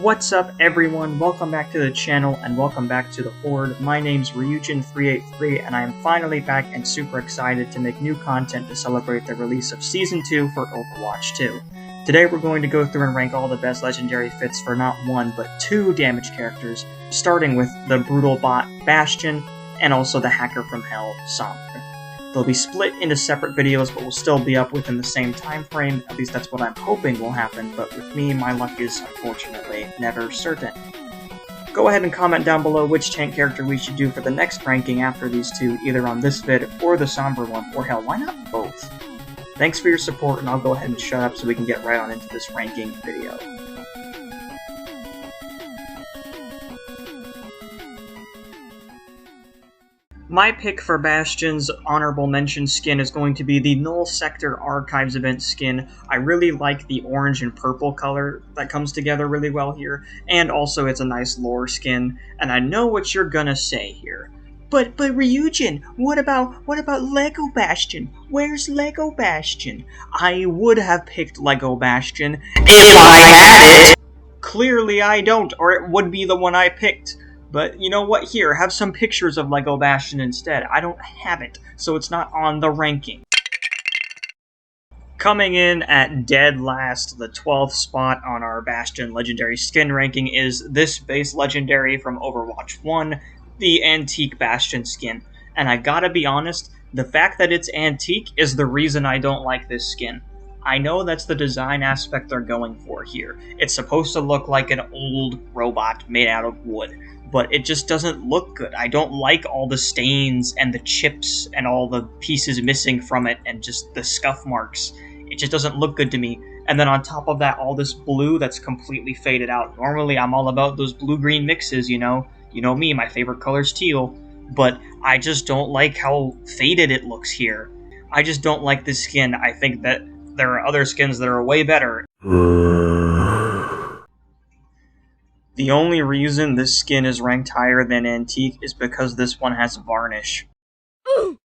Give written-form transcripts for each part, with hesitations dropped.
What's up everyone, welcome back to the channel and welcome back to the Horde. My name's Ryujin383 and I am finally back and super excited to make new content to celebrate the release of Season 2 for Overwatch 2. Today we're going to go through and rank all the best legendary fits for not one but two damage characters, starting with the brutal bot Bastion and also the hacker from hell Sombra. They'll be split into separate videos, but will still be up within the same time frame. At least that's what I'm hoping will happen, but with me, my luck is, unfortunately, never certain. Go ahead and comment down below which tank character we should do for the next ranking after these two, either on this vid or the Sombra one, or hell, why not both? Thanks for your support, and I'll go ahead and shut up so we can get right on into this ranking video. My pick for Bastion's honorable mention skin is going to be the Null Sector Archives event skin. I really like the orange and purple color that comes together really well here, and also it's a nice lore skin, and I know what you're gonna say here. But Ryujin, what about Lego Bastion? Where's Lego Bastion? I would have picked Lego Bastion if I had it! Clearly I don't, or it would be the one I picked. But you know what, here, have some pictures of Lego Bastion instead. I don't have it, so it's not on the ranking. Coming in at dead last, the 12th spot on our Bastion Legendary Skin ranking is this base Legendary from Overwatch 1, the Antique Bastion skin. And I gotta be honest, the fact that it's antique is the reason I don't like this skin. I know that's the design aspect they're going for here. It's supposed to look like an old robot made out of wood, but it just doesn't look good. I don't like all the stains and the chips and all the pieces missing from it and just the scuff marks. It just doesn't look good to me. And then on top of that, all this blue that's completely faded out. Normally, I'm all about those blue-green mixes, you know? You know me, my favorite color's teal. But I just don't like how faded it looks here. I just don't like this skin. I think that there are other skins that are way better. The only reason this skin is ranked higher than Antique is because this one has varnish.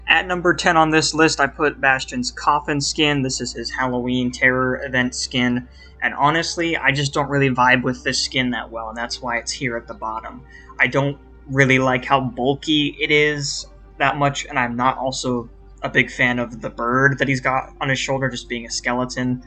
At number 10 on this list, I put Bastion's Coffin skin. This is his Halloween Terror event skin. And honestly, I just don't really vibe with this skin that well, and that's why it's here at the bottom. I don't really like how bulky it is that much, and I'm not also a big fan of the bird that he's got on his shoulder just being a skeleton.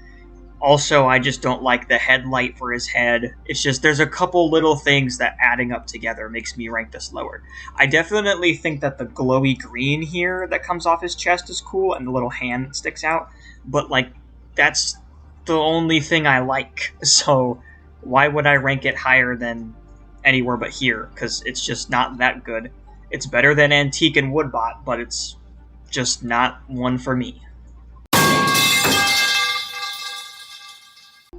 Also, I just don't like the headlight for his head. It's just, there's a couple little things that adding up together makes me rank this lower. I definitely think that the glowy green here that comes off his chest is cool, and the little hand that sticks out, but like, that's the only thing I like. So, why would I rank it higher than anywhere but here? Because it's just not that good. It's better than Antique and Woodbot, but it's just not one for me.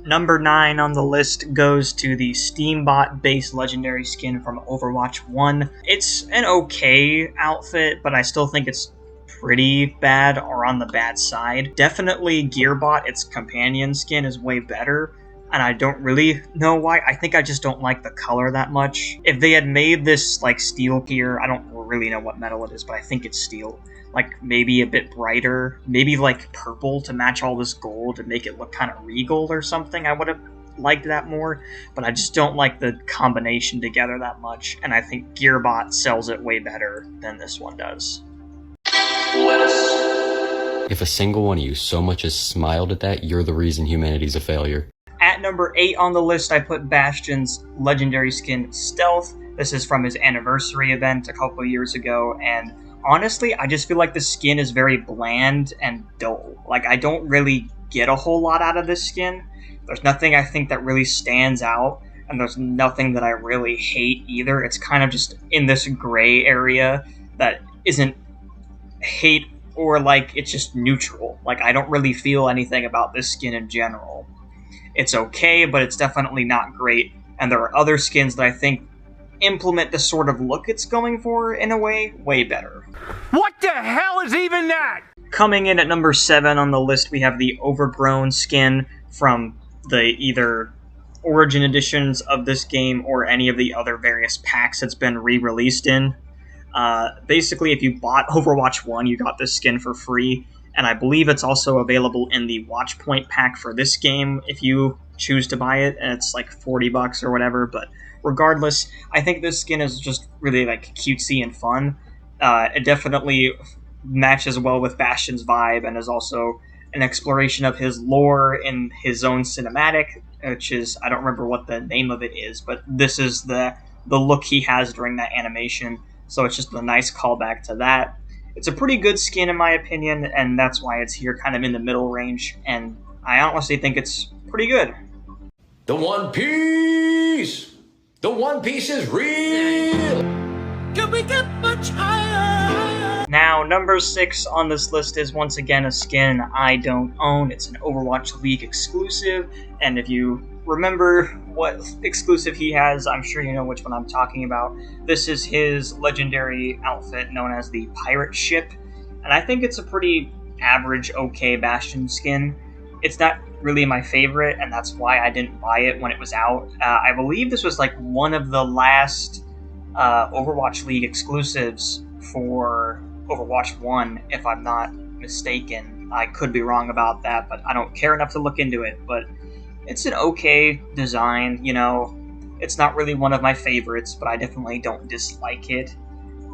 Number 9 on the list goes to the Steambot base legendary skin from Overwatch 1. It's an okay outfit, but I still think it's pretty bad or on the bad side. Definitely Gearbot, its companion skin, is way better, and I don't really know why. I think I just don't like the color that much. If they had made this like steel gear, I don't really know what metal it is, but I think it's steel. Like, maybe a bit brighter, maybe like purple to match all this gold and make it look kind of regal or something. I would have liked that more, but I just don't like the combination together that much, and I think Gearbot sells it way better than this one does. If a single one of you so much as smiled at that, you're the reason humanity's a failure. At number 8 on the list, I put Bastion's legendary skin Stealth. This is from his anniversary event a couple years ago, and honestly, I just feel like the skin is very bland and dull. Like, I don't really get a whole lot out of this skin. There's nothing I think that really stands out, and there's nothing that I really hate either. It's kind of just in this gray area that isn't hate or, like, it's just neutral. Like, I don't really feel anything about this skin in general. It's okay, but it's definitely not great, and there are other skins that I think implement the sort of look it's going for in a way better. What the hell is even that? Coming in at number 7 on the list, we have the Overgrown skin from the either Origin editions of this game or any of the other various packs it's been re-released in. Basically, if you bought Overwatch 1, you got this skin for free, and I believe it's also available in the Watch Point pack for this game if you choose to buy it, and it's like $40 or whatever. But regardless, I think this skin is just really like cutesy and fun. It definitely matches well with Bastion's vibe, and is also an exploration of his lore in his own cinematic, which is, I don't remember what the name of it is, but this is the look he has during that animation, so it's just a nice callback to that. It's a pretty good skin in my opinion, and that's why it's here kind of in the middle range, and I honestly think it's pretty good. The One Piece! The One Piece is real! Can we get much higher? Now, number 6 on this list is once again a skin I don't own. It's an Overwatch League exclusive, and if you remember what exclusive he has, I'm sure you know which one I'm talking about. This is his legendary outfit known as the Pirate Ship, and I think it's a pretty average, okay Bastion skin. It's not really my favorite, and that's why I didn't buy it when it was out. I believe this was like one of the last Overwatch League exclusives for Overwatch 1, if I'm not mistaken. I could be wrong about that, but I don't care enough to look into it. But it's an okay design, you know. It's not really one of my favorites, but I definitely don't dislike it.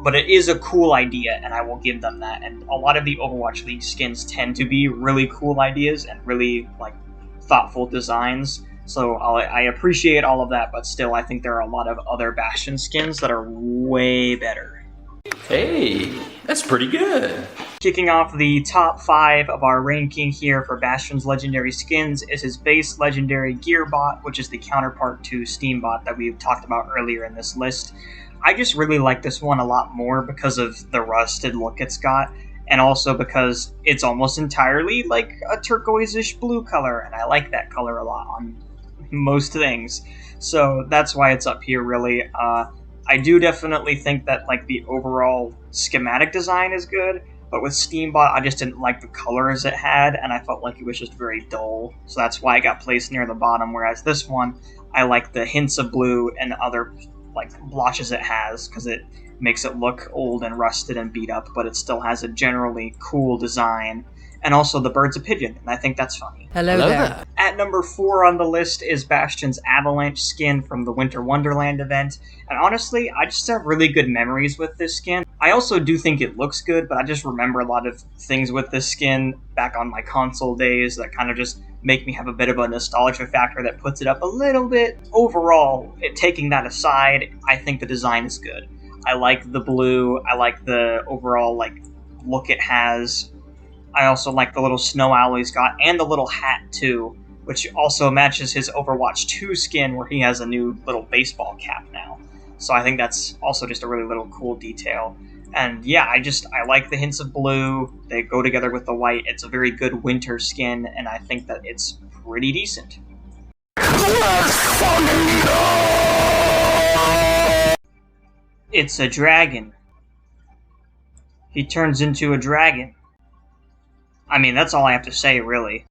But it is a cool idea, and I will give them that. And a lot of the Overwatch League skins tend to be really cool ideas and really, like, thoughtful designs. So I appreciate all of that, but still, I think there are a lot of other Bastion skins that are way better. Hey, that's pretty good. Kicking off the top 5 of our ranking here for Bastion's legendary skins is his base legendary Gearbot, which is the counterpart to Steambot that we've talked about earlier in this list. I just really like this one a lot more because of the rusted look it's got, and also because it's almost entirely like a turquoise-ish blue color, and I like that color a lot on most things. So that's why it's up here, really. I do definitely think that like the overall schematic design is good, but with Steambot, I just didn't like the colors it had, and I felt like it was just very dull. So that's why it got placed near the bottom, whereas this one, I like the hints of blue and other like blotches it has, because it makes it look old and rusted and beat up, but it still has a generally cool design. And also the bird's a pigeon, and I think that's funny. Hello there. At number 4 on the list is Bastion's Avalanche skin from the Winter Wonderland event, and honestly, I just have really good memories with this skin. I also do think it looks good, but I just remember a lot of things with this skin back on my console days that kind of just make me have a bit of a nostalgia factor that puts it up a little bit. Overall, taking that aside, I think the design is good. I like the blue, I like the overall like look it has. I also like the little snow owl he's got, and the little hat too, which also matches his Overwatch 2 skin where he has a new little baseball cap now. So I think that's also just a really little cool detail. And yeah, I like the hints of blue, they go together with the white. It's a very good winter skin, and I think that it's pretty decent. It's a dragon. He turns into a dragon. I mean, that's all I have to say, really.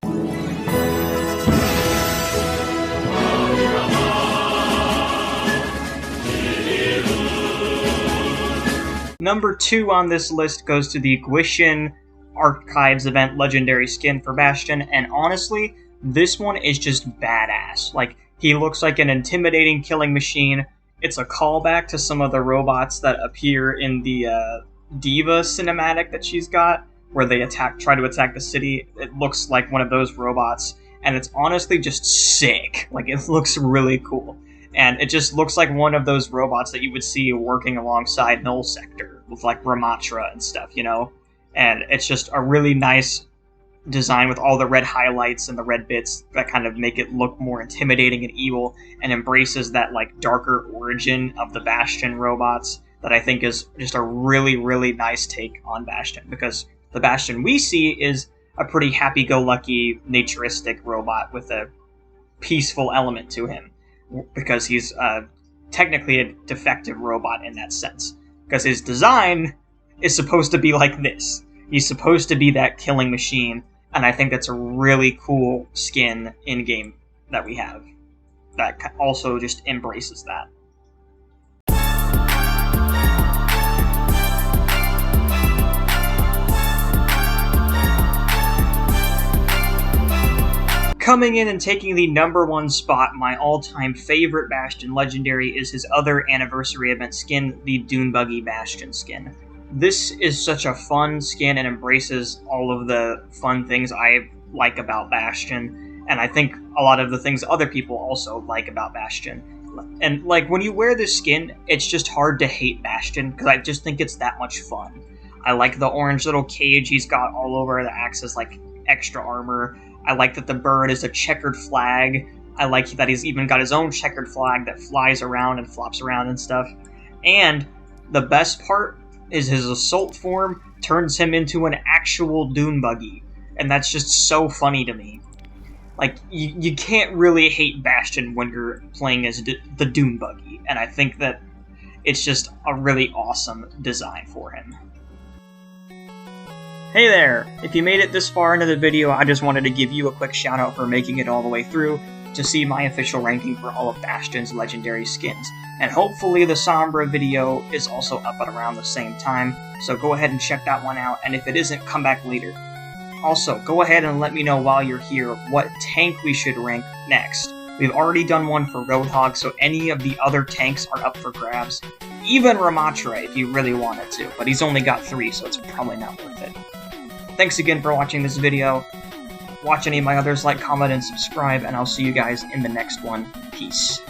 Number 2 on this list goes to the Guishin Archives event legendary skin for Bastion, and honestly, this one is just badass. Like, he looks like an intimidating killing machine. It's a callback to some of the robots that appear in the Diva cinematic that she's got, where they try to attack the city. It looks like one of those robots, and it's honestly just sick. Like, it looks really cool. And it just looks like one of those robots that you would see working alongside Null Sector, with like Ramatra and stuff, you know? And it's just a really nice design with all the red highlights and the red bits that kind of make it look more intimidating and evil, and embraces that like darker origin of the Bastion robots that I think is just a really, really nice take on Bastion, because the Bastion we see is a pretty happy-go-lucky, naturistic robot with a peaceful element to him, because he's technically a defective robot in that sense, because his design is supposed to be like this. He's supposed to be that killing machine, and I think that's a really cool skin in-game that we have that also just embraces that. Coming in and taking the #1 spot, my all-time favorite Bastion Legendary is his other anniversary event skin, the Dune Buggy Bastion skin. This is such a fun skin and embraces all of the fun things I like about Bastion, and I think a lot of the things other people also like about Bastion. And, like, when you wear this skin, it's just hard to hate Bastion, because I just think it's that much fun. I like the orange little cage he's got all over that acts as, like, extra armor. I like that the bird is a checkered flag. I like that he's even got his own checkered flag that flies around and flops around and stuff. And the best part is his assault form turns him into an actual dune buggy. And that's just so funny to me. Like, you can't really hate Bastion when you're playing as the dune buggy. And I think that it's just a really awesome design for him. Hey there! If you made it this far into the video, I just wanted to give you a quick shout out for making it all the way through to see my official ranking for all of Bastion's legendary skins. And hopefully the Sombra video is also up at around the same time, so go ahead and check that one out, and if it isn't, come back later. Also, go ahead and let me know while you're here what tank we should rank next. We've already done one for Roadhog, so any of the other tanks are up for grabs. Even Ramatra if you really wanted to, but he's only got 3, so it's probably not worth it. Thanks again for watching this video. Watch any of my others, like, comment, and subscribe, and I'll see you guys in the next one. Peace.